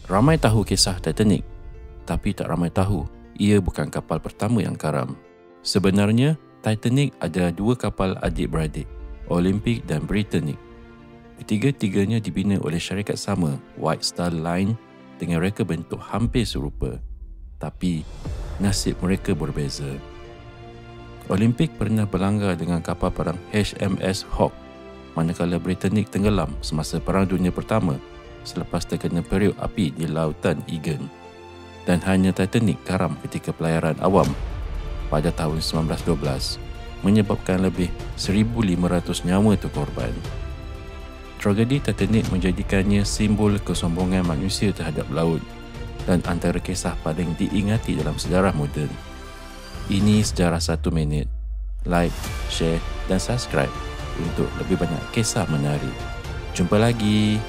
Ramai tahu kisah Titanic, tapi tak ramai tahu ia bukan kapal pertama yang karam. Sebenarnya, Titanic ada dua kapal adik-beradik, Olympic dan Britannic. Ketiga-tiganya dibina oleh syarikat sama, White Star Line, dengan reka bentuk hampir serupa. Tapi, nasib mereka berbeza. Olympic pernah berlanggar dengan kapal perang HMS Hawke, manakala Britannic tenggelam semasa Perang Dunia Pertama selepas terkena periuk api di Lautan Aegean. Dan hanya Titanic karam ketika pelayaran awam pada tahun 1912, menyebabkan lebih 1,500 nyawa terkorban. Tragedi Titanic menjadikannya simbol kesombongan manusia terhadap laut dan antara kisah paling diingati dalam sejarah moden. Ini Sejarah 1 Minit. Like, share dan subscribe untuk lebih banyak kisah menarik. Jumpa lagi.